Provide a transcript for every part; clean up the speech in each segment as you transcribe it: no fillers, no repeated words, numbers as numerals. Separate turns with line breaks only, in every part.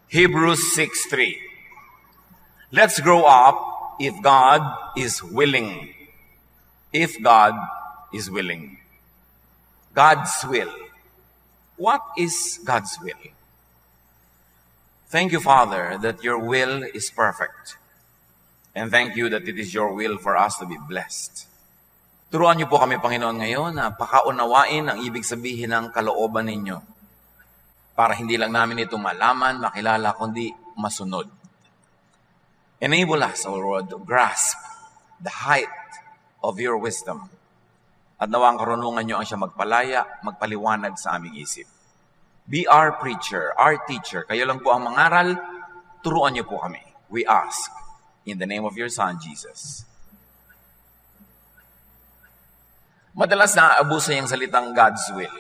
Hebrews 6:3. Let's grow up if God is willing. If God is willing. God's will. What is God's will? Thank you, Father, that your will is perfect. And thank you that it is your will for us to be blessed. Turuan niyo po kami, Panginoon, ngayon na pakaunawain ang ibig sabihin ng kalooban ninyo para hindi lang namin ito malaman, makilala, kundi masunod. Enable us, O Lord, to grasp the height of your wisdom. At nawa ang karunungan niyo ang siya magpalaya, magpaliwanag sa aming isip. Be our preacher, our teacher. Kayo lang po ang mangaral, turuan niyo po kami. We ask in the name of your Son, Jesus. Madalas naaabuso yung salitang God's will.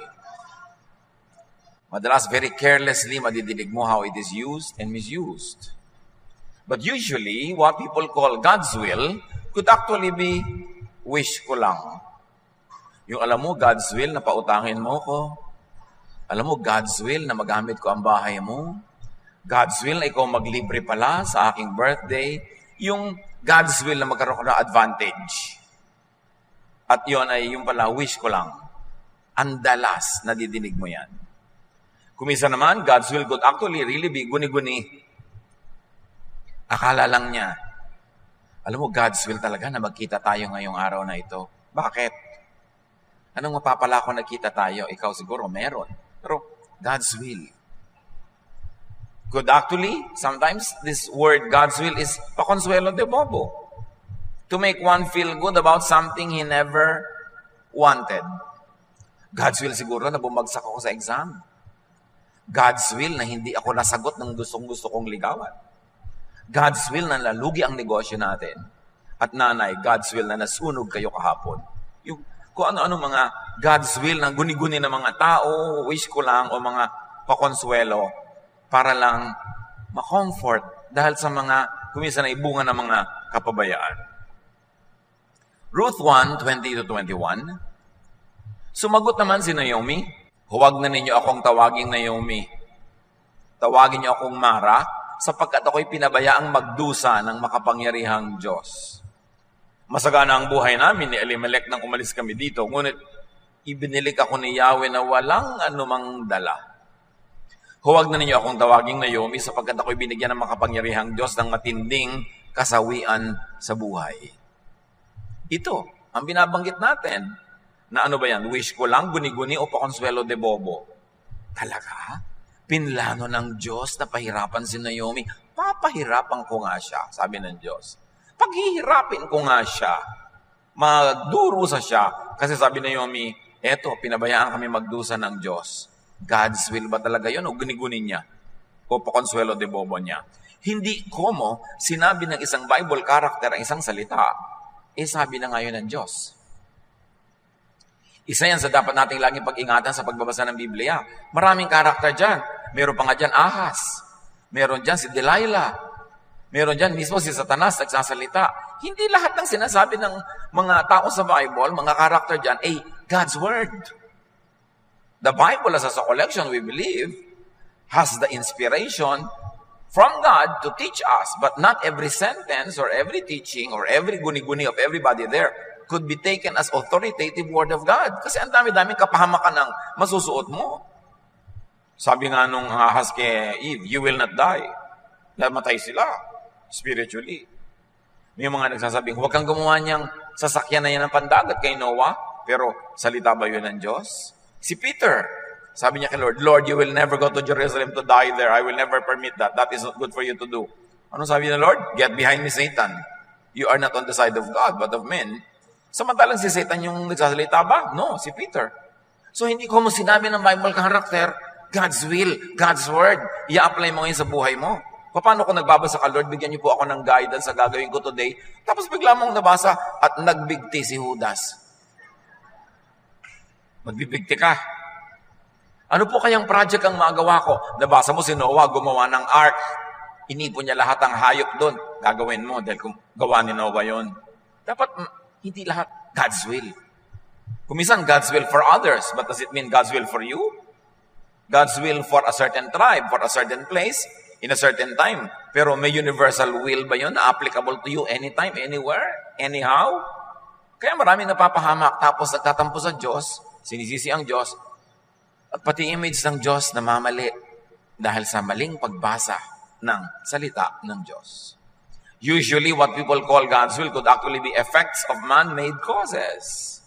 Madalas very carelessly madidinig mo how it is used and misused. But usually, what people call God's will could actually be wish ko lang. Yung alam mo, God's will na pautangin mo ko. Alam mo, God's will na magamit ko ang bahay mo. God's will na ikaw maglibre pala sa aking birthday. Yung God's will na magkaroon ka ng advantage. At yun ay yung pala, wish ko lang. Andalas, nadidinig mo yan. Kumisa naman, God's will could actually really be guni-guni. Akala lang niya. Alam mo, God's will talaga na magkita tayo ngayong araw na ito. Bakit? Anong mapapala kung nagkita tayo? Ikaw siguro meron. Pero God's will. Could actually, sometimes this word God's will is pakonsuelo de bobo. To make one feel good about something he never wanted. God's will siguro na bumagsak ako sa exam. God's will na hindi ako nasagot ng gustong-gusto kong ligawan. God's will na nalugi ang negosyo natin. At nanay, God's will na nasunog kayo kahapon. Yung, kung ano-ano mga God's will na guni-guni ng mga tao, wish ko lang, o mga pakonsuelo, para lang ma-comfort dahil sa mga kuminsan na ibunga ng mga kapabayaan. Ruth 1:20-21. Sumagot naman si Naomi, huwag na ninyo akong tawaging Naomi. Tawagin niyo akong Mara, sapagkat ako'y pinabayaang magdusa ng makapangyarihang Diyos. Masagana ang buhay namin ni Elimelech nang umalis kami dito, ngunit ibinilik ako ni Yahweh na walang anumang dala. Huwag na ninyo akong tawaging Naomi, sapagkat ako'y binigyan ng makapangyarihang Diyos ng matinding kasawian sa buhay. Ito, ang binabanggit natin, na ano ba yan? Wish ko lang, guni-guni o pakonsuelo de bobo. Talaga? Pinlano ng Diyos na pahirapan si Naomi. Papahirapan ko nga siya, sabi ng Diyos. Paghihirapin ko nga siya. Magdurusa siya. Kasi sabi ni Naomi, eto, pinabayaan kami magdusa ng Diyos. God's will ba talaga yun? O guni-guni niya? O pakonsuelo de bobo niya? Hindi komo sinabi ng isang Bible character ang isang salita. Sabi na ngayon ng Diyos. Isa yan sa dapat nating laging pag-ingatan sa pagbabasa ng Biblia. Maraming karakter dyan. Meron pa nga dyan Ahaz. Meron dyan si Delilah. Meron dyan mismo si Satanas nagsasalita. Hindi lahat ng sinasabi ng mga tao sa Bible, mga karakter dyan, God's Word. The Bible, as a collection, we believe, has the inspiration from God to teach us. But not every sentence or every teaching or every guni-guni of everybody there could be taken as authoritative word of God. Kasi ang dami-daming kapahamakan ng masusuot mo. Sabi nga nung Ahaz kay Eve, you will not die. Namatay sila spiritually. May mga nagsasabing, huwag kang gumawa niyang sasakyan na yan ng pandagat kay Noah. Pero salita ba yun ng Diyos? Si Peter, sabi niya kay Lord, Lord, you will never go to Jerusalem to die there. I will never permit that. That is not good for you to do. Ano sabi ng Lord? Get behind me, Satan. You are not on the side of God, but of men. Samantalang si Satan yung nagsasalita ba? No, si Peter. So hindi ko mo sinabi ng Bible character, God's will, God's word, i-apply mo ngayon sa buhay mo. Paano kung nagbabasa ka, Lord, bigyan niyo po ako ng guidance sa gagawin ko today. Tapos bigla mong nabasa at nagbigti si Judas. Magbibigti ka. Ano po kayang project ang magawa ko? Nabasa mo si Noah gumawa ng ark. Inipon niya lahat ng hayop doon. Gagawin mo dahil kung gawa ni Noah yon. Dapat hindi lahat God's will. Kumisan God's will for others, but does it mean God's will for you? God's will for a certain tribe, for a certain place, in a certain time. Pero may universal will ba yun na applicable to you anytime, anywhere, anyhow? Kaya maraming napapahamak tapos nagtatampo sa Diyos, sinisisi ang Diyos, at pati image ng Diyos namamali dahil sa maling pagbasa ng salita ng Diyos. Usually, what people call God's will could actually be effects of man-made causes.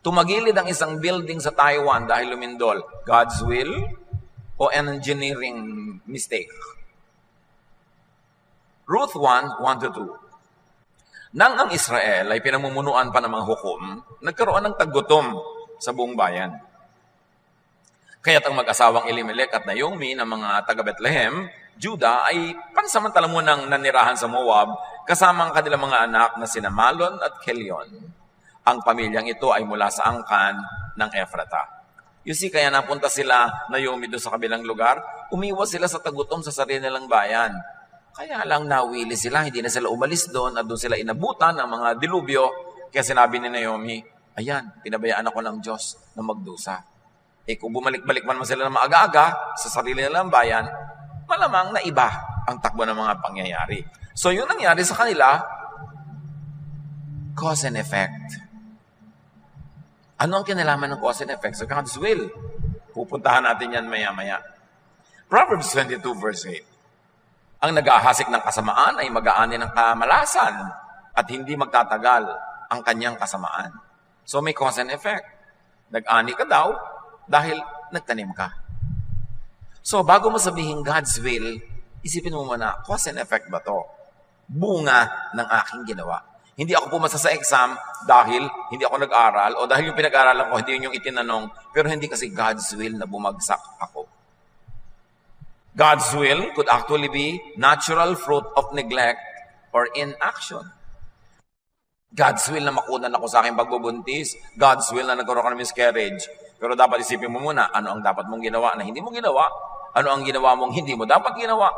Tumagilid ang isang building sa Taiwan dahil lumindol, God's will o an engineering mistake? Ruth 1:1-2. Nang ang Israel ay pinamumunuan pa ng mga hukom, nagkaroon ng taggutom sa buong bayan. Kaya't ang mag-asawang Elimelech at Naomi ng mga taga-Bethlehem, Judah, ay pansamantala munang nanirahan sa Moab kasama ang kanilang mga anak na sina Malon at Kelion. Ang pamilyang ito ay mula sa angkan ng Ephrata. You see, kaya napunta sila, Naomi, doon sa kabilang lugar, umiwas sila sa tagutom sa sarili nilang bayan. Kaya lang nawili sila, hindi na sila umalis doon at doon sila inabutan ng mga dilubyo. Kaya sinabi ni Naomi, ayan, pinabayaan ako ng Diyos na magdusa. Kung bumalik-balik man sila na maaga-aga sa sarili nilang bayan, malamang na iba ang takbo ng mga pangyayari. So yun nangyari sa kanila, cause and effect. Ano ang kinalaman ng cause and effect sa God's will? Pupuntahan natin yan maya-maya. Proverbs 22:8. Ang nag-ahasik ng kasamaan ay mag-aani ng kamalasan at hindi magtatagal ang kanyang kasamaan. So may cause and effect. Nag-ani ka daw dahil nagtanim ka. So bago mo sabihin God's will, isipin mo muna, cause and effect ba to? Bunga ng aking ginawa. Hindi ako pumasa sa exam dahil hindi ako nag-aral o dahil yung pinag-aralan ko, hindi yun yung itinanong, pero hindi kasi God's will na bumagsak ako. God's will could actually be natural fruit of neglect or inaction. God's will na makunan ako sa aking pagbubuntis. God's will na nagkaroon ka ng miscarriage. Pero dapat isipin mo muna, ano ang dapat mong ginawa na hindi mo ginawa? Ano ang ginawa mong hindi mo dapat ginawa?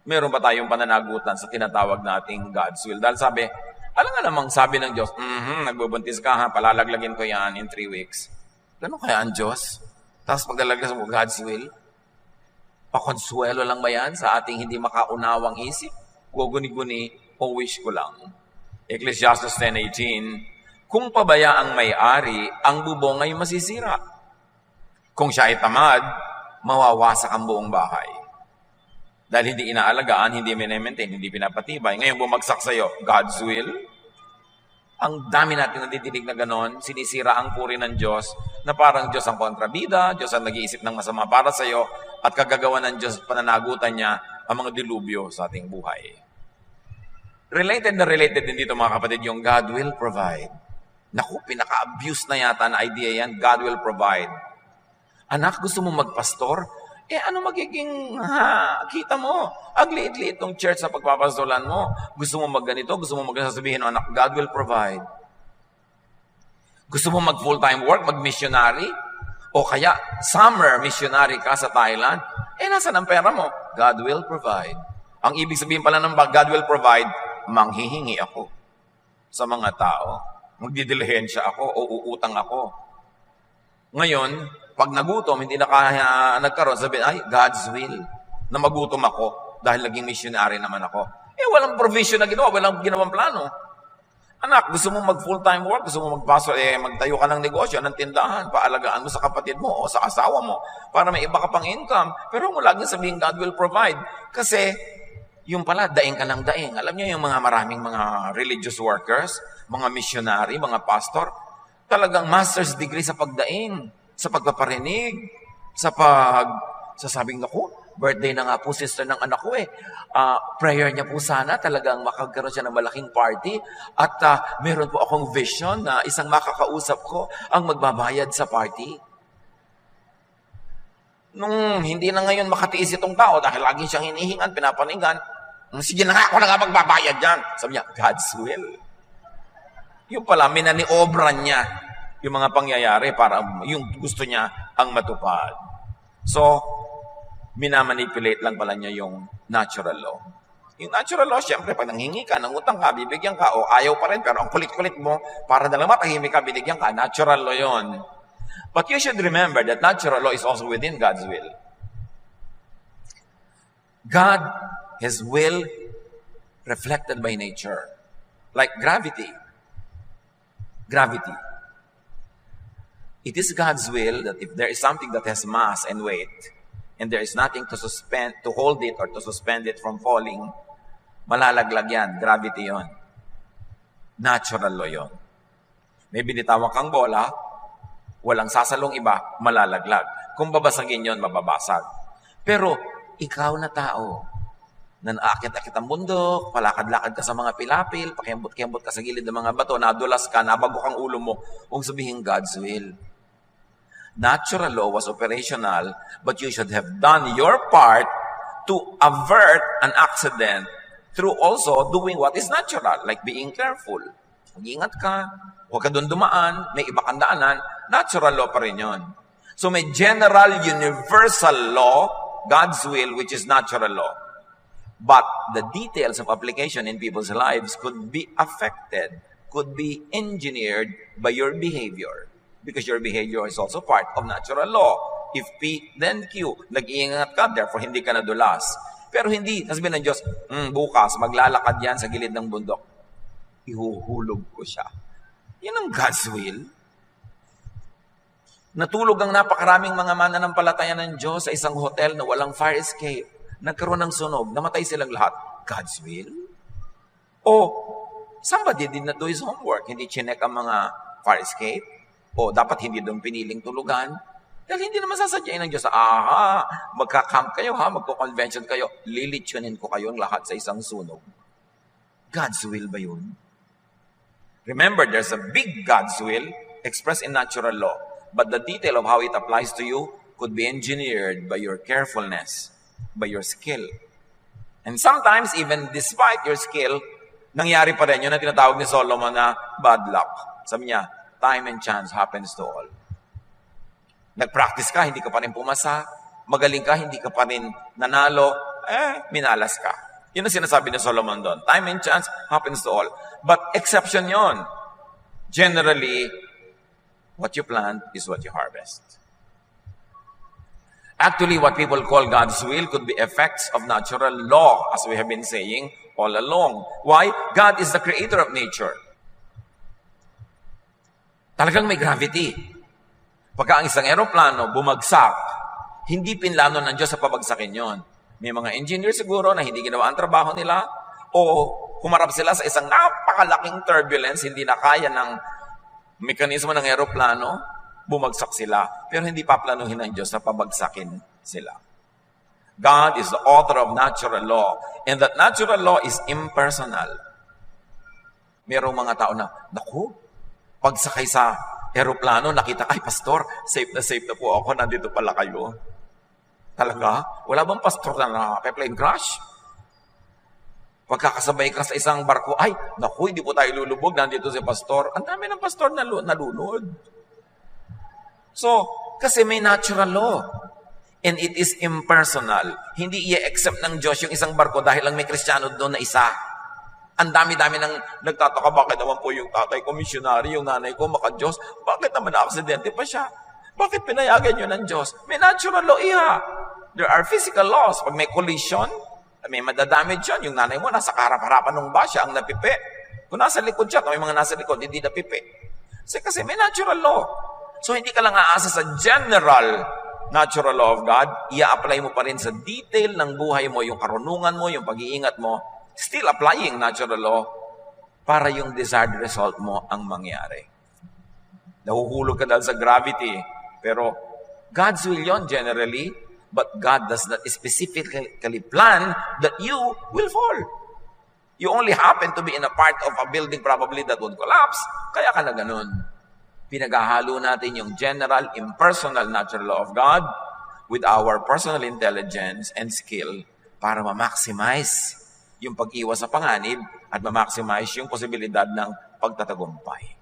Meron ba tayong pananagutan sa tinatawag nating God's will? Dahil sabi, alam nga namang sabi ng Diyos, nagbubuntis ka ha, palalaglagin ko yan in 3 weeks. Ganun kaya ang Diyos? Tapos paglalaglas mo, God's will? Pakonsuelo lang ba yan sa ating hindi makaunawang isip? Guguni-guni o wish ko lang? Ecclesiastes 10:18, kung pabaya ang may-ari, ang bubong ay masisira. Kung siya ay tamad, mawawasak ang buong bahay. Dahil hindi inaalagaan, hindi minemaintain, hindi pinapatibay. Ngayon bumagsak sa'yo, God's will? Ang dami natin nadidinig na ganon, sinisira ang puri ng Diyos, na parang Diyos ang kontrabida, Diyos ang nag-iisip ng masama para sa'yo, at kagagawa ng Diyos, pananagutan niya ang mga dilubyo sa ating buhay. Related na related din dito mga kapatid, yung God will provide. Naku, pinaka-abuse na yata na idea yan, God will provide. Anak, gusto mo magpastor? Ano magiging kita mo? Agliit-liit itong church sa pagpapastolan mo. Gusto mo magganito? Gusto mo magsasabihin, anak, God will provide. Gusto mo mag-full-time work, mag-missionary? O kaya, summer missionary ka sa Thailand? Nasaan ang pera mo? God will provide. Ang ibig sabihin pala ng God will provide, manghihingi ako sa mga tao. Magdidilihensya ako o uutang ako. Ngayon, pag nagutom, hindi na kaya nagkaroon, sabihin, ay, God's will, na magutom ako dahil naging missionary naman ako. Walang provision na ginawa, walang ginawang plano. Anak, gusto mo mag-full-time work, gusto mo magpasok, magtayo ka ng negosyo, ng tindahan, paalagaan mo sa kapatid mo o sa asawa mo para may iba ka pang income. Pero mo laging sabihin, God will provide. Kasi, yung pala, daing ka ng daing. Alam niyo yung mga maraming mga religious workers, mga missionary, mga pastor, talagang master's degree sa pagdaing, sa pagpaparinig, sasabing, naku, birthday na nga po sister ng anak ko prayer niya po sana talagang makagkaroon siya ng malaking party at meron po akong vision na isang makakausap ko ang magbabayad sa party. Nung hindi na ngayon makatiis itong tao dahil lagi siyang hinihingan, pinapaningan, sige na nga, ako na nga magbabayad dyan. Sabi niya, God's will. Yung pala, minaniobra niya yung mga pangyayari para yung gusto niya ang matupad. So, minamanipulate lang pala niya yung natural law. Yung natural law, syempre, pag nanghingi ka, nangutang ka, bibigyan ka, o ayaw pa rin, pero ang kulit-kulit mo, para na lang matahimik ka, binigyan ka, natural law yon. But you should remember that natural law is also within God's will. God, His will reflected by nature. Like gravity. Gravity. It is God's will that if there is something that has mass and weight, and there is nothing to hold it or to suspend it from falling, malalaglag yan. Gravity yon. Natural law yon. May binitawan kang bola, walang sasalong iba, malalaglag. Kung babasagin yon, mababasag. Pero, ikaw na tao, na naakit-akit ang bundok, palakad-lakad ka sa mga pilapil, pakiambot-kiambot ka sa gilid ng mga bato, nadulas ka, nabago kang ulo mo, kung sabihin God's will. Natural law was operational, but you should have done your part to avert an accident through also doing what is natural, like being careful. Mag-ingat ka, huwag ka doon dumaan, may iba kang daanan, natural law pa rin yun. So may general, universal law, God's will, which is natural law. But the details of application in people's lives could be affected, could be engineered by your behavior. Because your behavior is also part of natural law. If P, then Q. Nag-iingat ka, therefore hindi ka nadulas. Pero hindi, sasabihin ng Diyos, bukas, maglalakad yan sa gilid ng bundok. Ihuhulog ko siya. Yan ang God's will. Natulog ang napakaraming mga mananampalataya ng Diyos sa isang hotel na walang fire escape. Nagkaroon ng sunog, namatay silang lahat. God's will? O, somebody did not do his homework. Hindi chinek ang mga fire escape. O, dapat hindi doon piniling tulugan. Dahil hindi naman sasadyain ng Diyos, magka-camp kayo magko-convention kayo, lilitsyonin ko kayong lahat sa isang sunog. God's will ba yun? Remember, there's a big God's will expressed in natural law. But the detail of how it applies to you could be engineered by your carefulness, by your skill. And sometimes, even despite your skill, nangyari pa rin yun na tinatawag ni Solomon na bad luck. Sabi niya, time and chance happens to all. Nag-practice ka, hindi ka pa rin pumasa. Magaling ka, hindi ka pa rin nanalo. Minalas ka. Yun ang sinasabi ni Solomon doon. Time and chance happens to all. But exception yon. Generally, what you plant is what you harvest. Actually, what people call God's will could be effects of natural law, as we have been saying all along. Why? God is the creator of nature. Talagang may gravity. Pagka ang isang aeroplano bumagsak, hindi pinlano ng Diyos sa pabagsakin yon. May mga engineer siguro na hindi ginawa ang trabaho nila o humarap sila sa isang napakalaking turbulence, hindi na kaya ng mekanismo ng aeroplano, bumagsak sila. Pero hindi paplanuhin ng Diyos na pabagsakin sila. God is the author of natural law, and that natural law is impersonal. Merong mga tao na, naku, pagsakay sa aeroplano, nakita, ay pastor, safe na po ako, nandito pala kayo. Talaga? Wala bang pastor na plane crash? Pagkakasabay ka sa isang barko, ay, naku, hindi po tayo lulubog, nandito si pastor. Ang dami ng pastor na nalunod. So, kasi may natural law. And it is impersonal. Hindi i-accept ng Diyos yung isang barko dahil lang may Kristiyano doon na isa. Ang dami-dami nang nagtataka, bakit naman po yung tatay ko, missionary, yung nanay ko, maka-Diyos, bakit naman na-aksidente pa siya? Bakit pinayagan yun ng Diyos? May natural law, iha. There are physical laws. Pag may collision, may madadamage yun. Yung nanay mo, nasa kaharap-harapan ng basya, ang napipi. Kung nasa likod siya, may mga nasa likod, hindi napipi. Kasi may natural law. So, hindi ka lang aasa sa general natural law of God, i-apply mo pa rin sa detail ng buhay mo, yung karunungan mo, yung pag-iingat mo, still applying natural law para yung desired result mo ang mangyari. Nahuhulog ka dahil sa gravity, pero God's will yon generally, but God does not specifically plan that you will fall. You only happen to be in a part of a building probably that would collapse, kaya ka na ganun. Pinaghahalo natin yung general, impersonal natural law of God with our personal intelligence and skill para ma-maximize yung pag-iwas sa panganib at ma-maximize yung posibilidad ng pagtatagumpay.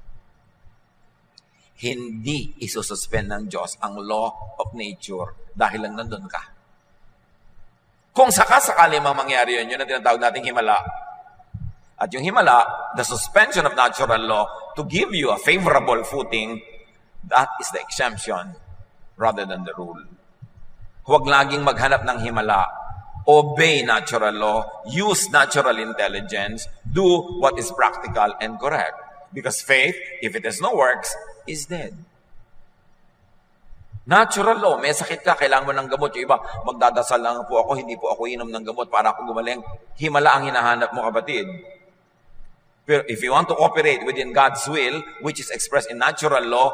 Hindi isususpend ng Diyos ang law of nature dahil lang nandun ka. Kung sakasakali mang mangyari yun, yun ang tinatawag nating himala. At yung himala, the suspension of natural law to give you a favorable footing, that is the exemption rather than the rule. Huwag laging maghanap ng himala obey natural law, use natural intelligence, do what is practical and correct. Because faith, if it has no works, is dead. Natural law, may sakit ka, kailangan mo ng gamot. Yung iba, magdadasal lang po ako, hindi po ako inom ng gamot para ako gumaling. Himala ang hinahanap mo, kapatid. Pero if you want to operate within God's will, which is expressed in natural law,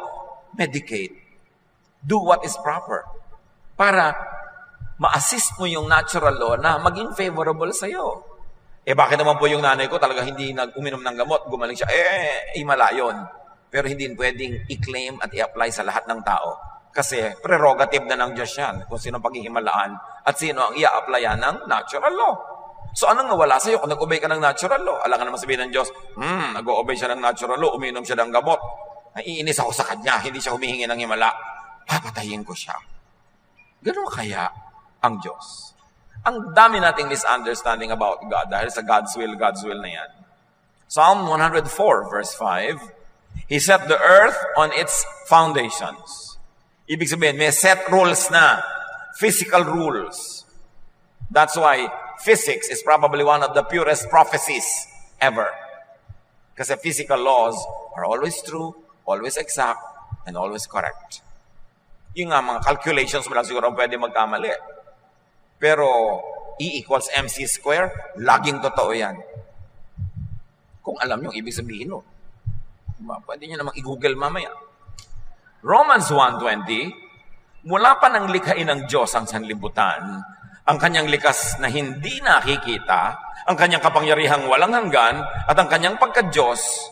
medicate. Do what is proper. Para ma-assist mo yung natural law na maging favorable sa'yo. Bakit naman po yung nanay ko talaga hindi uminom ng gamot, gumaling siya, himala yun. Pero hindi pwedeng i-claim at i-apply sa lahat ng tao. Kasi prerogative na ng Diyos yan kung sino paghihimalaan at sino ang i-applyan ng natural law. So anong nawala sa'yo kung nag-obey ka ng natural law? Alam ka naman sabihin ng Diyos, nag-obey siya ng natural law, uminom siya ng gamot. Naiinis ako sa kanya, hindi siya humihingi ng himala. Papatayin ko siya. Ganun kaya ang Diyos? Ang dami nating misunderstanding about God dahil sa God's will na yan. Psalm 104 verse 5, He set the earth on its foundations. Ibig sabihin, may set rules na. Physical rules. That's why physics is probably one of the purest prophecies ever. Kasi physical laws are always true, always exact, and always correct. Yung nga, mga calculations mo lang siguro pwede magkamali. Pero E equals MC square, laging totoo yan. Kung alam nyo, ibig sabihin no. Pwede nyo namang i-google mamaya. Romans 1:20, mula pa nang likhain ng Diyos ang sanlibutan, ang kanyang likas na hindi nakikita, ang kanyang kapangyarihang walang hanggan, at ang kanyang pagka-Diyos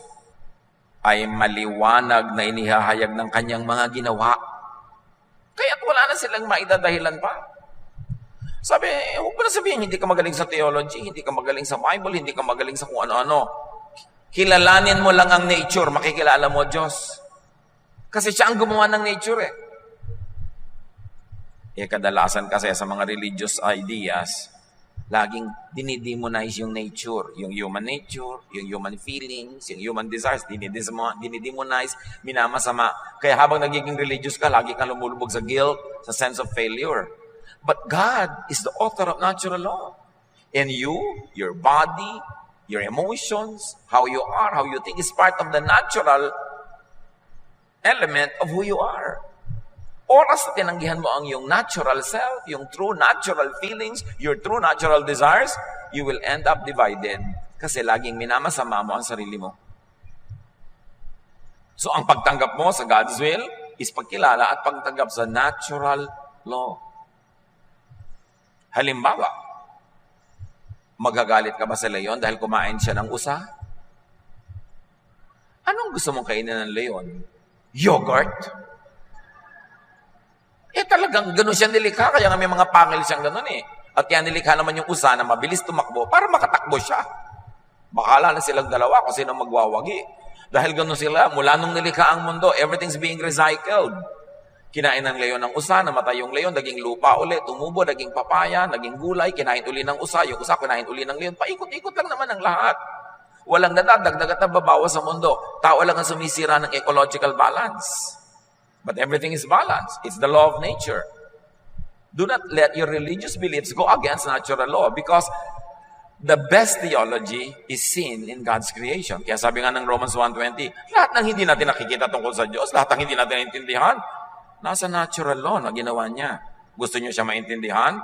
ay maliwanag na inihahayag ng kanyang mga ginawa. Kaya't wala na silang maidadahilan pa. Sabi, huwag mo na sabihin, hindi ka magaling sa theology, hindi ka magaling sa Bible, hindi ka magaling sa kung ano-ano. Kilalanin mo lang ang nature, makikilala mo Diyos. Kasi siya ang gumawa ng nature kadalasan kasi sa mga religious ideas, laging dinidemonize yung nature, yung human nature, yung human feelings, yung human desires, dinidemonize, minamasama. Kaya habang nagiging religious ka, lagi kang lumulubog sa guilt, sa sense of failure. But God is the author of natural law. And you, your body, your emotions, how you are, how you think is part of the natural element of who you are. Oras na tinanggihan mo ang yung natural self, yung true natural feelings, your true natural desires, you will end up divided kasi laging minamasama mo ang sarili mo. So ang pagtanggap mo sa God's will is pagkilala at pagtanggap sa natural law. Halimbawa, magagalit ka ba sa leon dahil kumain siya ng usa? Anong gusto mong kainin ng leon? Yogurt? Talagang ganun siya nilikha, kaya nga may mga pangil siyang ganun At kaya nilikha naman yung usa na mabilis tumakbo para makatakbo siya. Bakala na silang dalawa kung sino magwawagi. Dahil ganun sila, mula nung nilikha ang mundo, everything's being recycled. Kinain ng leon ng usa, namatay yung leon, naging lupa ulit, tumubo, naging papaya, naging gulay, kinain uli ng usa, yung usa kinain uli ng leon. Paikot-ikot lang naman ang lahat. Walang nadadagdag at nababawas sa mundo. Tao lang ang sumisira ng ecological balance. But everything is balanced. It's the law of nature. Do not let your religious beliefs go against natural law because the best theology is seen in God's creation. Kaya sabi nga ng Romans 1:20, lahat ng hindi natin nakikita tungkol sa Diyos, lahat ng hindi natin naintindihan, nasa natural law na ginawa niya. Gusto niyo siya maintindihan?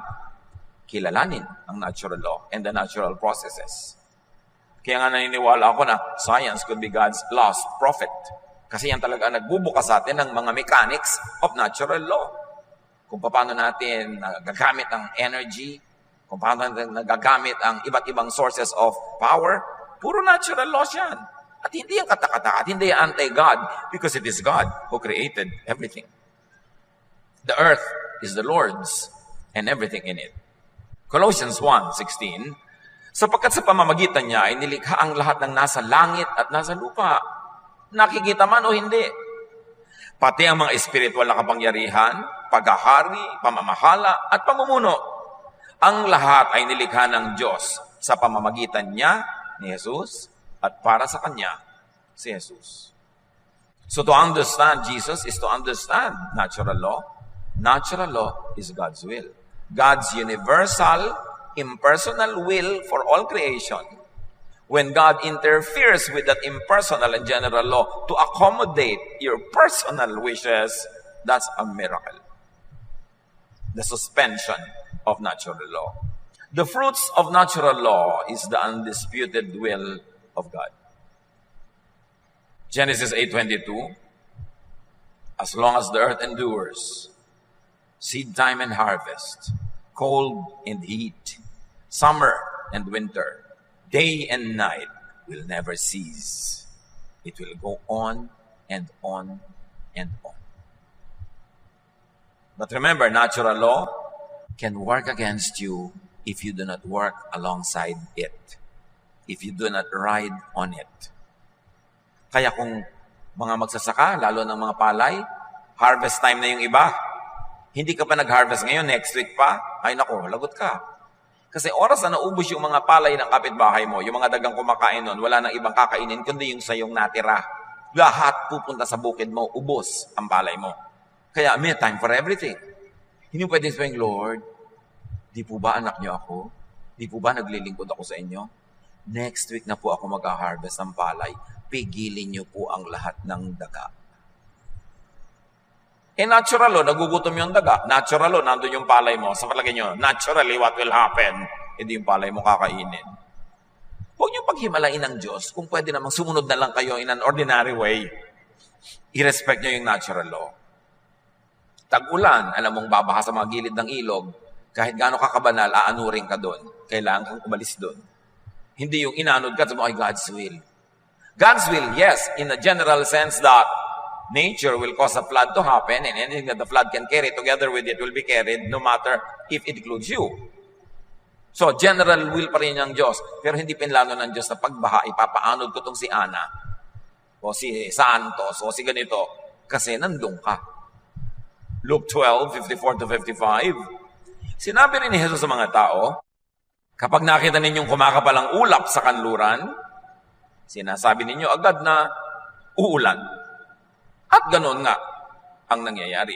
Kilalanin ang natural law and the natural processes. Kaya nga naniniwala ako na science could be God's lost prophet. Kasi yan talaga nagbubukas sa atin ng mga mechanics of natural law. Kung paano natin nagagamit ang energy, kung paano natin nagagamit ang iba't ibang sources of power, puro natural laws yan. At hindi yung katakata, at hindi yung anti-God, because it is God who created everything. The earth is the Lord's and everything in it. Colossians 1:16, sapagkat sa pamamagitan niya ay nilikha ang lahat ng nasa langit at nasa lupa. Nakikita man o hindi. Pati ang mga espiritual na kapangyarihan, paghahari, pamamahala, at pamumuno. Ang lahat ay nilikha ng Diyos sa pamamagitan niya ni Jesus at para sa Kanya si Jesus. So to understand Jesus is to understand natural law. Natural law is God's will. God's universal impersonal will for all creation, when God interferes with that impersonal and general law to accommodate your personal wishes, that's a miracle. The suspension of natural law. The fruits of natural law is the undisputed will of God. Genesis 8:22, as long as the earth endures, seed time and harvest, cold and heat, summer and winter, day and night will never cease. It will go on and on and on. But remember, natural law can work against you if you do not work alongside it, if you do not ride on it. Kaya kung mga magsasaka, lalo ng mga palay, harvest time na yung iba, hindi ka pa nag-harvest ngayon, next week pa, ay nako, lagot ka. Kasi oras na naubos yung mga palay ng kapitbahay mo, yung mga dagang kumakain nun, wala nang ibang kakainin, kundi yung sayong natira. Lahat pupunta sa bukid mo, ubos ang palay mo. Kaya may time for everything. Hindi mo pwedeng sabihin, Lord, di po ba anak niyo ako? Di po ba naglilingkod ako sa inyo? Next week na po ako mag-harvest ng palay. Pigilin niyo po ang lahat ng daga. Natural law, nagugutom yung daga. Natural law, nandun yung palay mo. Sa palagay nyo, naturally, what will happen? Hindi yung palay mo kakainin. Huwag niyo paghimalain ng Diyos kung pwede namang sumunod na lang kayo in an ordinary way. I-respect niyo yung natural law. Tag-ulan, alam mong babaha sa mga gilid ng ilog, kahit gaano kakabanal, aanurin ka doon. Kailangan kang umalis doon. Hindi yung inanod ka, sabi mo, ay God's will. God's will, yes, in a general sense that nature will cause a flood to happen, and anything that the flood can carry together with it will be carried no matter if it includes you. So, general will pa rin ng Diyos, pero hindi pinlano ng Diyos na pagbaha, ipapaanod ko tong si Ana, o si Santos, o si ganito, kasi nandun ka. Luke 12:54-55. Sinabi rin ni Jesus sa mga tao, kapag nakita ninyong kumakapalang ulap sa kanluran, sinasabi ninyo agad na uulan. At ganoon nga ang nangyayari.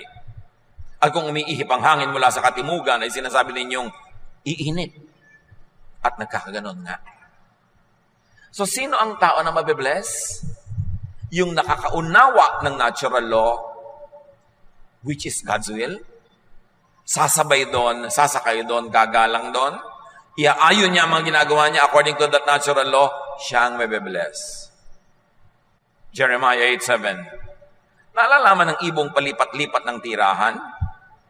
At kung umiihip ang hangin mula sa katimugan, ay sinasabi ninyong iinit. At nagkakaganon nga. So, sino ang tao na mabibless? Yung nakakaunawa ng natural law, which is God's will. Sasabay doon, sasakay doon, gagalang doon. Iaayon niya ang mga ginagawa niya according to that natural law, siya ang mabibless. Jeremiah 8:7. Naalalaman ng ibong palipat-lipat ng tirahan,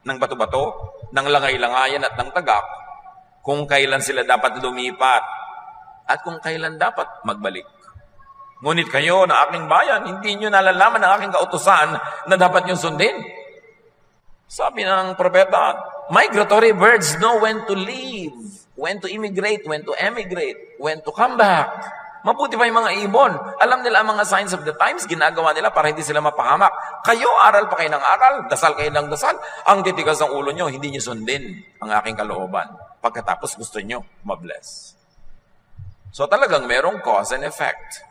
ng bato-bato, ng langay-langayan at ng tagak, kung kailan sila dapat lumipat at kung kailan dapat magbalik. Ngunit kayo na aking bayan, hindi nyo nalalaman ng aking kautusan na dapat nyo sundin. Sabi ng propeta, migratory birds know when to leave, when to immigrate, when to emigrate, when to come back. Mabuti pa yung mga ibon. Alam nila ang mga signs of the times, ginagawa nila para hindi sila mapahamak. Kayo, aral pa kayo ng aral, dasal kayo ng dasal. Ang titigas ng ulo nyo, hindi nyo sundin ang aking kalooban. Pagkatapos gusto nyo, mabless. So talagang merong cause and effect.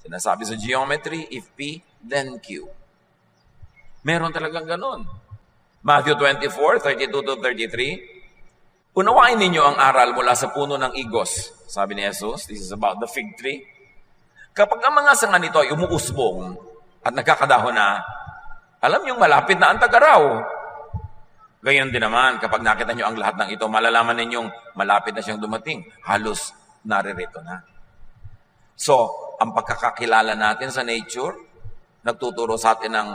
Sinasabi sa geometry, if P, then Q. Meron talagang ganun. Matthew 24:32-33. Unawain ninyo ang aral mula sa puno ng igos. Sabi ni Jesus, this is about the fig tree. Kapag ang mga sanga nito ay umuusbong at nagkakadahon na, alam niyong malapit na ang tag-araw. Gayon din naman, kapag nakita niyo ang lahat ng ito, malalaman ninyong malapit na siyang dumating. Halos naririto na. So, ang pagkakakilala natin sa nature, nagtuturo sa atin ng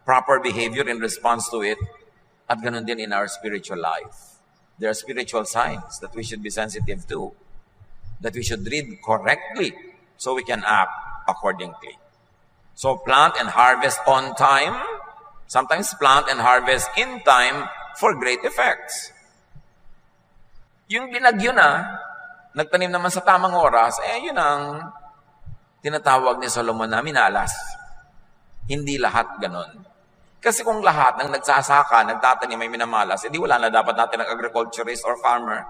proper behavior in response to it, at ganun din in our spiritual life. There are spiritual signs that we should be sensitive to, that we should read correctly so we can act accordingly. So plant and harvest on time, sometimes plant and harvest in time for great effects. Yung binagyo na, nagtanim naman sa tamang oras, yun ang tinatawag ni Solomon na minalas. Hindi lahat ganon. Kasi kung lahat ng nagsasaka, nagtatanim, may minamalas, edi wala na dapat natin ng agriculturist or farmer.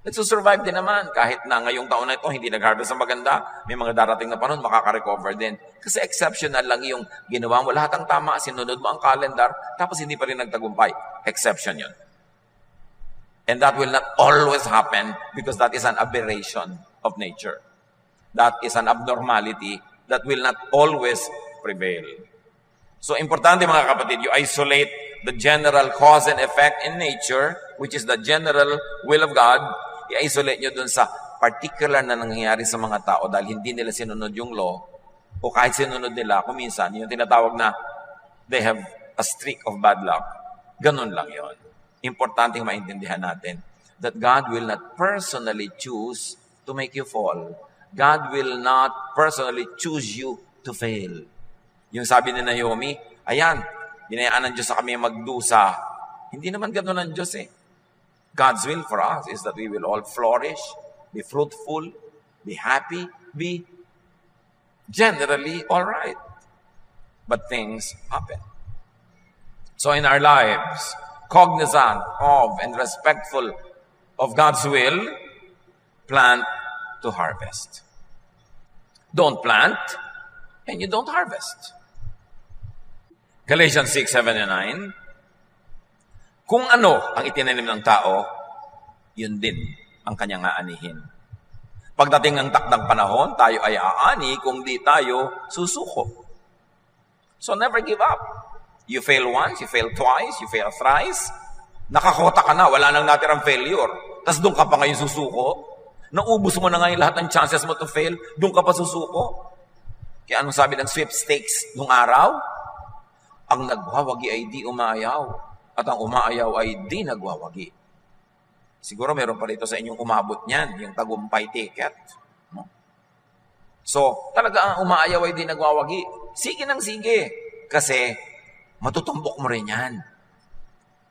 Nagsusurvive din naman. Kahit na ngayong taon na ito, hindi nag-harvest ng maganda, may mga darating na panahon, makaka-recover din. Kasi exceptional lang yung ginawa mo. Lahat ang tama, sinunod mo ang calendar, tapos hindi pa rin nagtagumpay. Exception yun. And that will not always happen because that is an aberration of nature. That is an abnormality that will not always prevail. So, importante mga kapatid, you isolate the general cause and effect in nature, which is the general will of God. I-isolate nyo dun sa particular na nangyayari sa mga tao dahil hindi nila sinunod yung law o kahit sinunod nila, kung minsan, yung tinatawag na they have a streak of bad luck. Ganun lang yon. Importante maintindihan natin that God will not personally choose to make you fall. God will not personally choose you to fail. Yung sabi ni Naomi, ayan, binayaan ng Diyos sa kami magdusa. Hindi naman ganun ang Diyos eh. God's will for us is that we will all flourish, be fruitful, be happy, be generally all right. But things happen. So in our lives, cognizant of and respectful of God's will, plant to harvest. Don't plant, and you don't harvest. Galatians 6, 7, and 9, kung ano ang itinanim ng tao, yun din ang kanyang aanihin. Pagdating ng takdang panahon, tayo ay aani kung di tayo susuko. So never give up. You fail once, you fail twice, you fail thrice. Nakakota ka na, wala nang natirang failure. Tapos doon ka pa ngayon susuko. Naubos mo na ngayon lahat ng chances mo to fail, doon ka pa susuko. Kaya anong sabi ng sweepstakes nung araw? Ang nagwawagi ay di umaayaw, at ang umaayaw ay di nagwawagi. Siguro meron pa rito sa inyong umabot niyan, yung tagumpay ticket. No? So, talaga ang umaayaw ay di nagwawagi. Sige nang sige, kasi matutumbok mo rin yan.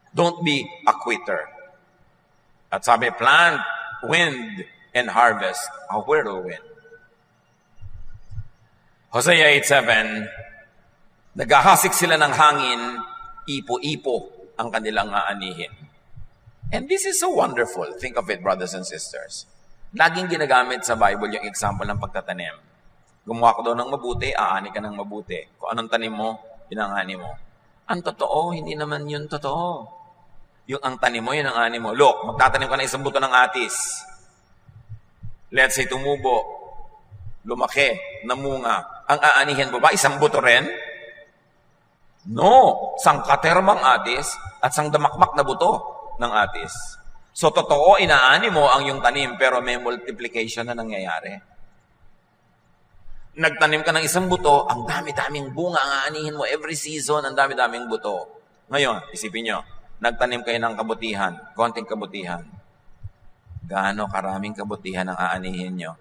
Don't be a quitter. At sabi, plant, wind, and harvest a whirlwind. Hosea 8:7, naghahasik sila ng hangin, ipo-ipo ang kanilang aanihin. And this is so wonderful. Think of it, brothers and sisters. Laging ginagamit sa Bible yung example ng pagtatanim. Gumawa ko daw ng mabuti, aani ka ng mabuti. Kung anong tanim mo, pinangani mo. Ang totoo, hindi naman yun totoo. Yung ang tanim mo, yun ang ani mo. Look, magtatanim ka ng isang buto ng atis. Let's say tumubo, lumaki, namunga. Ang aanihin mo ba, isang buto rin? No, sangkatermang atis at sang damakmak na buto ng atis. So, totoo, inaani mo ang yung tanim, pero may multiplication na nangyayari. Nagtanim ka ng isang buto, ang dami-daming bunga ang aanihin mo every season, ang dami-daming buto. Ngayon, isipin nyo, nagtanim kayo ng kabutihan, konting kabutihan. Gaano karaming kabutihan ang aanihin nyo?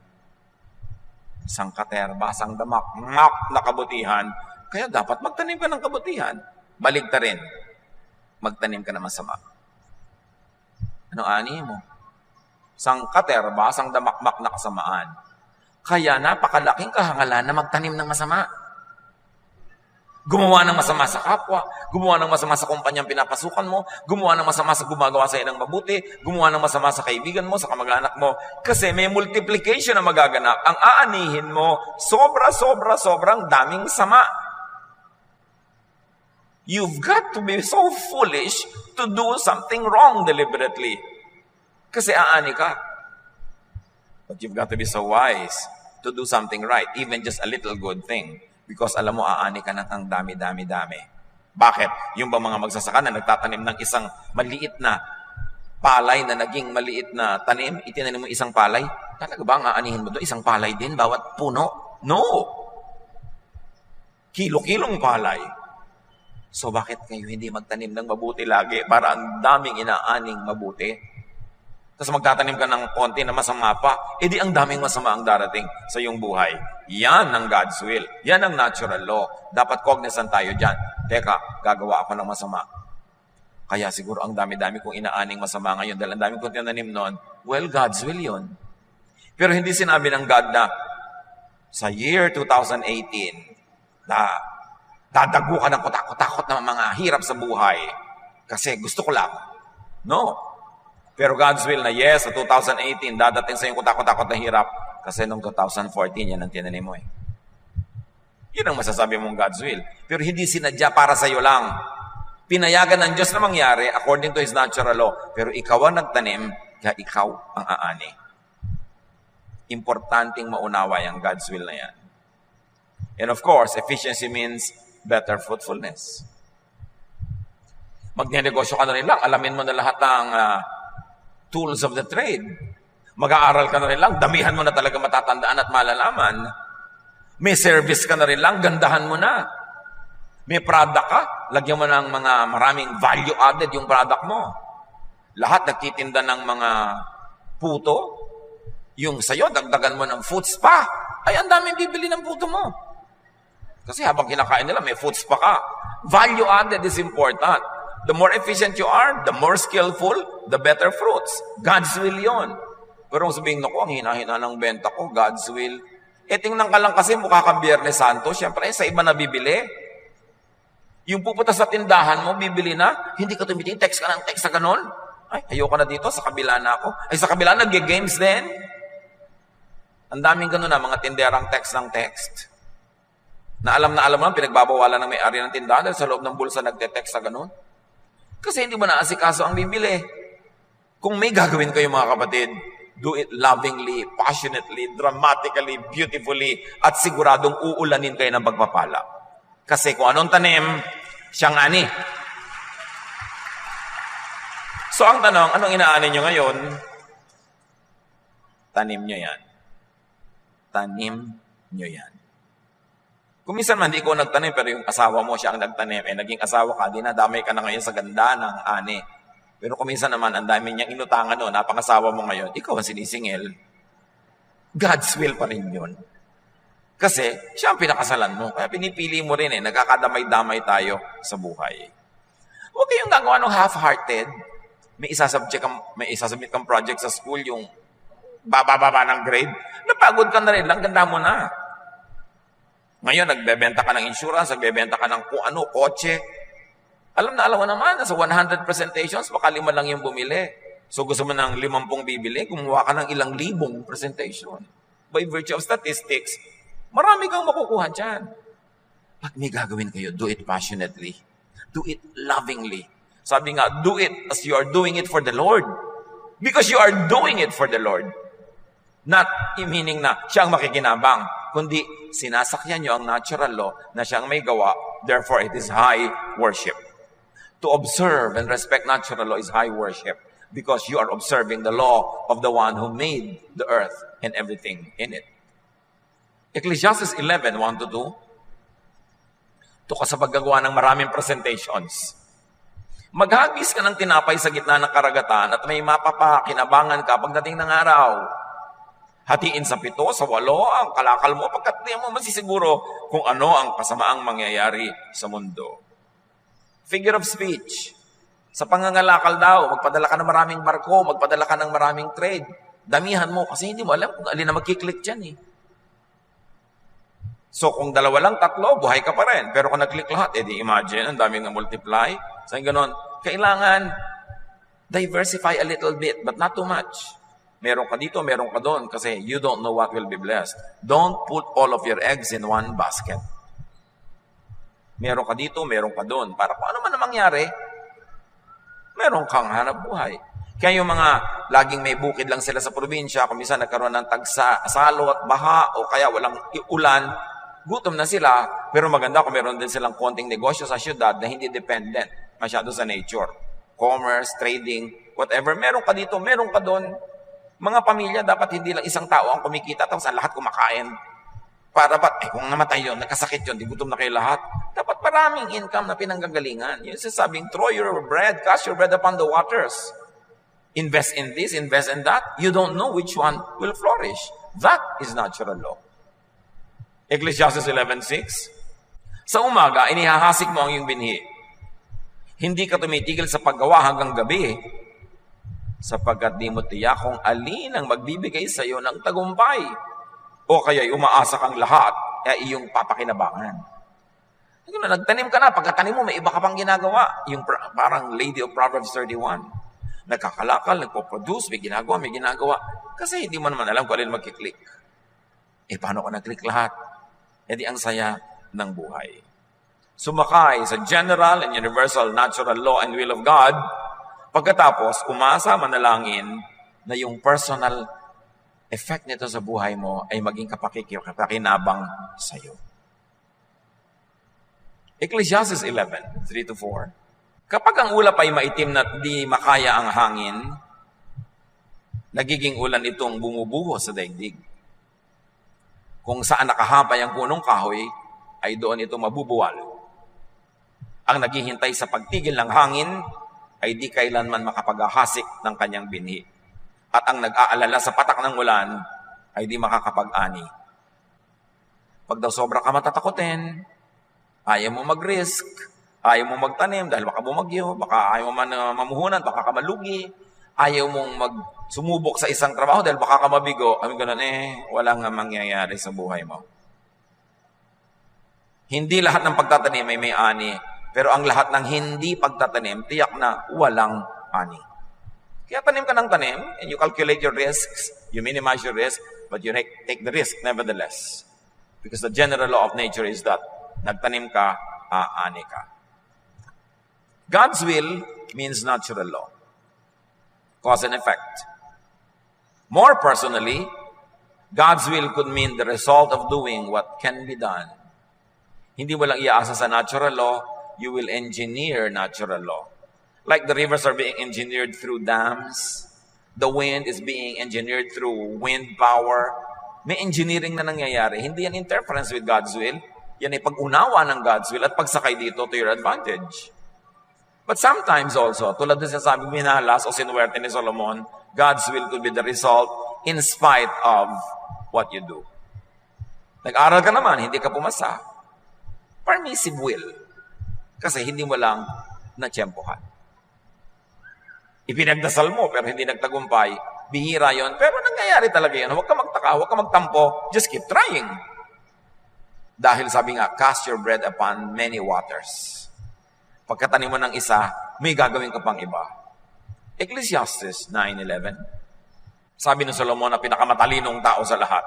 Isang katerba, isang damakmak na kabutihan. Kaya dapat magtanim ka ng kabutihan. Baligta rin. Magtanim ka ng masama. Ano ani mo? Sang katerba, sang damakmak na kasamaan. Kaya napakalaking kahangalan na magtanim ng masama. Gumawa ng masama sa kapwa, gumawa ng masama sa kumpanyang pinapasukan mo, gumawa ng masama sa gumagawa sa ng mabuti, gumawa ng masama sa kaibigan mo, sa kamag-anak mo. Kasi may multiplication na magaganap. Ang aanihin mo, sobrang daming sama. You've got to be so foolish to do something wrong deliberately. Kasi aani ka. But you've got to be so wise to do something right, even just a little good thing. Because alam mo, aani ka ng ang dami. Bakit? Yung ba mga magsasaka na nagtatanim ng isang maliit na palay na naging maliit na tanim, itinanim mo isang palay, talaga ba ang aanihin mo doon? Isang palay din, bawat puno? No! Kilo-kilong palay. So bakit kayo hindi magtanim ng mabuti lagi para ang daming inaaning mabuti? Tapos magtatanim ka ng konti na masama pa, edi ang daming masama ang darating sa iyong buhay. Yan ang God's will. Yan ang natural law. Dapat cognizant tayo dyan. Teka, gagawa ako ng masama. Kaya siguro ang dami-dami kong inaaning masama ngayon dahil ang dami kong tinanim noon. Well, God's will yun. Pero hindi sinabi ng God na sa year 2018 na dadago ka ng kutakot na mga hirap sa buhay kasi gusto ko lang. No. Pero God's will na yes, sa 2018, dadating sa yung kutakot na hirap kasi noong 2014, yan ang tinanim mo eh. Yun ang masasabi mong God's will. Pero hindi sinadya para sa'yo lang. Pinayagan ng Diyos na mangyari according to His natural law. Pero ikaw ang nagtanim, kaya ikaw ang aani. Importanteng maunawa ang God's will na yan. And of course, efficiency means better fruitfulness. Magnenegosyo ka na rin lang, alamin mo na lahat ng tools of the trade. Mag-aaral ka na rin lang, damihan mo na talaga matatandaan at malalaman. May service ka na rin lang, gandahan mo na. May product ka, lagyan mo ng mga maraming value added yung product mo. Lahat nagtitinda ng mga puto, yung sa'yo, dagdagan mo ng food spa. Ay, ang daming bibili ng puto mo. Kasi habang kinakain nila, may food spa ka. Value added is important. The more efficient you are, the more skillful, the better fruits. God's will yon. Pero kung sabihin, naku, ang hina-hina ng benta ko, God's will. Tingnan ka lang kasi mukha kang Biyernes Santo, siyempre sa iba na bibili. Yung pupunta sa tindahan mo, bibili na, hindi ka tumitingin, text ka ng text sa ganon. Ay, ayoko na dito, sa kabila na ako. Ay, sa kabila, nag-games din. Ang daming ganon na, mga tinderang text ng text. Na alam mo, pinagbabawalan ng may-ari ng tindahan dahil sa loob ng bulsa nagte-text sa ganon. Kasi hindi mo naasikaso ang bibili. Kung may gagawin kayo mga kapatid, do it lovingly, passionately, dramatically, beautifully, at siguradong uulanin kayo ng pagpapala. Kasi kung anong tanim, siyang ani. So ang tanong, anong inaani nyo ngayon? Tanim nyo yan. Tanim nyo yan. Kung minsan man, hindi ko nagtanim, pero yung asawa mo siya ang nagtanim, naging asawa ka, dinadamay ka na ngayon sa ganda ng ani. Pero kung minsan naman, ang dami niyang inutangan no, napangasawa mo ngayon, ikaw ang sinisingil. God's will pa rin yun. Kasi, siya ang pinakasalan mo. Kaya pinipili mo rin nagkakadamay-damay tayo sa buhay. Huwag kayong gagawa ng half-hearted. May isasubmit kang project sa school, yung baba-baba ng grade. Napagod ka na rin lang, ganda mo na. Ngayon, nagbebenta ka ng insurance, nagbebenta ka ng kung ano, kotse. Alam mo naman, sa 100 presentations, baka 5 lang yung bumili. So gusto mo ng 50 bibili, kumuha ka ng ilang libong presentation. By virtue of statistics, marami kang makukuha dyan. Pag may gagawin kayo, do it passionately. Do it lovingly. Sabi nga, do it as you are doing it for the Lord. Because you are doing it for the Lord. Not meaning na siya ang makikinabang, kundi sinasakyan nyo ang natural law na siyang may gawa, therefore it is high worship. To observe and respect natural law is high worship because you are observing the law of the one who made the earth and everything in it. Ecclesiastes 11, 1-2. Ito ka sa paggagawa ng maraming presentations. Maghagis ka ng tinapay sa gitna ng karagatan at may mapapakinabangan ka pagdating ng araw. Hatiin sa 7, sa 8, ang kalakal mo pagkat di mo masisiguro kung ano ang kasamaang mangyayari sa mundo. Figure of speech. Sa pangangalakal daw, magpadala ka ng maraming barko, magpadala ka ng maraming trade. Damihan mo kasi hindi mo alam kung alin na magkiklik dyan eh. So kung 2 lang, 3, buhay ka pa rin. Pero kung nag-click lahat, di imagine, ang daming na-multiply. So ganon, kailangan diversify a little bit, but not too much. Meron ka dito, meron ka doon, kasi you don't know what will be blessed. Don't put all of your eggs in one basket. Meron ka dito, meron ka doon. Para kung ano man ang mangyari, meron kang hanap buhay. Kaya yung mga laging may bukid lang sila sa probinsya, kung minsan nagkaroon ng salot, baha, o kaya walang ulan, gutom na sila, pero maganda kung meron din silang konting negosyo sa syudad na hindi dependent masyado sa nature. Commerce, trading, whatever. Meron ka dito, meron ka doon. Mga pamilya, dapat hindi lang isang tao ang kumikita, tapos ang lahat kumakain. Para ba't, kung namatay yun, nagkasakit yun, di gutom na kayo lahat. Dapat maraming income na pinanggagalingan. Yung sasabing, throw your bread, cast your bread upon the waters. Invest in this, invest in that. You don't know which one will flourish. That is natural law. Ecclesiastes 11:6. Sa umaga, inihahasik mo ang iyong binhi. Hindi ka tumitigil sa paggawa hanggang gabi, sapagkat di mo tiyak kung alin ang magbibigay sa iyo ng tagumpay. O kaya'y umaasa kang lahat, ay iyong papakinabangan. Nagtanim ka na, pagkatanim mo, may iba ka pang ginagawa. Yung parang Lady of Proverbs 31. Nagkakalakal, nagpo-produce, may ginagawa. Kasi hindi mo naman alam kung alin magkiklik. Paano ka nag-click lahat? Di ang saya ng buhay. sumakay sa general and universal natural law and will of God, pagkatapos umasa manalangin na yung personal effect nito sa buhay mo ay maging kapakinabang sa iyo. Ecclesiastes 11, 3-4. Kapag ang ulap ay maitim na di makaya ang hangin, nagiging ulan itong bumubuho sa daigdig. Kung saan nakahapay ang punong kahoy, ay doon ito mabubuwal. Ang naghihintay sa pagtigil ng hangin ay di kailanman makapaghahasik ng kanyang binhi. At ang nag-aalala sa patak ng ulan ay di makakapag-ani. Pag daw sobra ka matatakotin, ayaw mo mag-risk, ayaw mo magtanim dahil baka bumagyo, baka ayaw mo mamuhunan, baka ka malugi, ayaw mong sumubok sa isang trabaho dahil baka ka mabigo, wala nga mangyayari sa buhay mo. Hindi lahat ng pagtatanim ay may ani, pero ang lahat ng hindi pagtatanim, tiyak na walang ani. Kaya tanim ka ng tanim, and you calculate your risks, you minimize your risk, but you take the risk nevertheless. Because the general law of nature is that nagtanim ka, aani ka. God's will means natural law. Cause and effect. More personally, God's will could mean the result of doing what can be done. Hindi mo lang iaasa sa natural law, you will engineer natural law. Like the rivers are being engineered through dams, the wind is being engineered through wind power. May engineering na nangyayari. Hindi yan interference with God's will. Yan ay pag-unawa ng God's will at pagsakay dito to your advantage. But sometimes also, tulad na sinasabi minalas o sinuwerte ni Solomon, God's will could be the result in spite of what you do. Nag-aral ka naman, hindi ka pumasa. Permissive will. Kasi hindi mo lang natsyempohan. Ipinagdasal mo pero hindi nagtagumpay, bihira yon. Pero nangyayari talaga yun. Huwag ka magtaka, huwag ka magtampo, just keep trying. Dahil sabi nga, cast your bread upon many waters. Pagkatanim mo ng isa, may gagawin ka pang iba. Ecclesiastes 9:11. Sabi ng Solomon na pinakamatalinong tao sa lahat.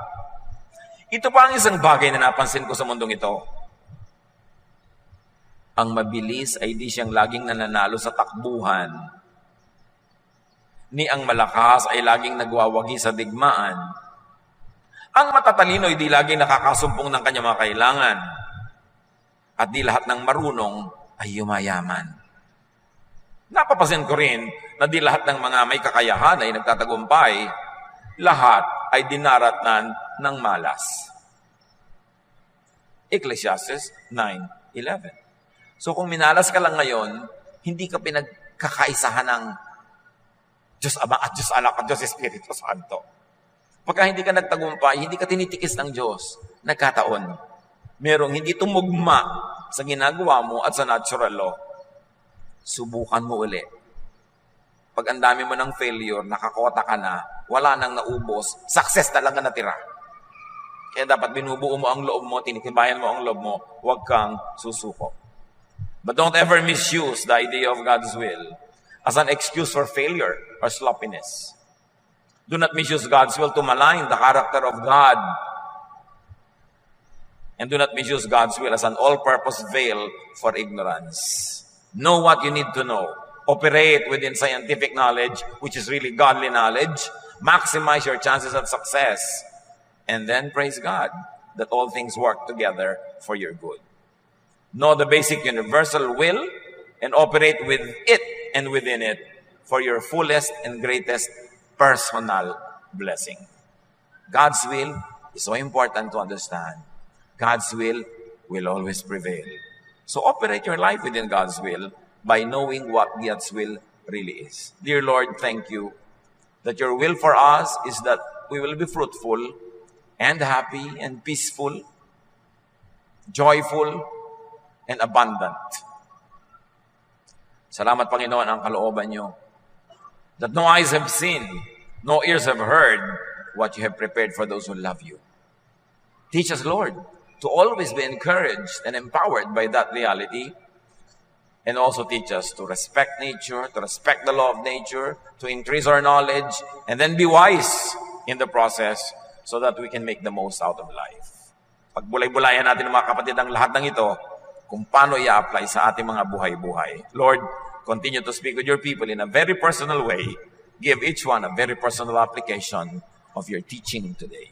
Ito pa ang isang bagay na napansin ko sa mundong ito. Ang mabilis ay di siyang laging nananalo sa takbuhan. Ni ang malakas ay laging nagwawagi sa digmaan. Ang matatalino ay di laging nakakasumpong ng kanyang mga kailangan. At di lahat ng marunong ay yumayaman. Napapansin ko rin na di lahat ng mga may kakayahan ay nagtatagumpay. Lahat ay dinaratnan ng malas. Ecclesiastes 9:11. So kung minalas ka lang ngayon, hindi ka pinagkakaisahan ng Diyos Ama at Diyos Anak at Diyos Espiritu Santo. Pagka hindi ka nagtagumpay, hindi ka tinitikis ng Diyos, nagkataon. Merong hindi tumugma sa ginagawa mo at sa natural law. Subukan mo uli. Pag ang dami mo ng failure, nakakota ka na, wala nang naubos, success na lang na natira. Kaya dapat binubuo mo ang loob mo, tinitibayan mo ang loob mo, huwag kang susuko. But don't ever misuse the idea of God's will as an excuse for failure or sloppiness. Do not misuse God's will to malign the character of God. And do not misuse God's will as an all-purpose veil for ignorance. Know what you need to know. Operate within scientific knowledge, which is really godly knowledge. Maximize your chances of success. And then praise God that all things work together for your good. Know the basic universal will and operate with it and within it for your fullest and greatest personal blessing. God's will is so important to understand. God's will always prevail. So operate your life within God's will by knowing what God's will really is. Dear Lord, thank you that your will for us is that we will be fruitful and happy and peaceful, joyful, and abundant. Salamat, Panginoon, ang kalooban nyo. That no eyes have seen, no ears have heard what you have prepared for those who love you. Teach us, Lord, to always be encouraged and empowered by that reality. And also teach us to respect nature, to respect the law of nature, to increase our knowledge, and then be wise in the process so that we can make the most out of life. Pag bulay-bulayan natin mga kapatid ang lahat ng ito, kung paano i-apply sa ating mga buhay-buhay. Lord, continue to speak with your people in a very personal way. Give each one a very personal application of your teaching today.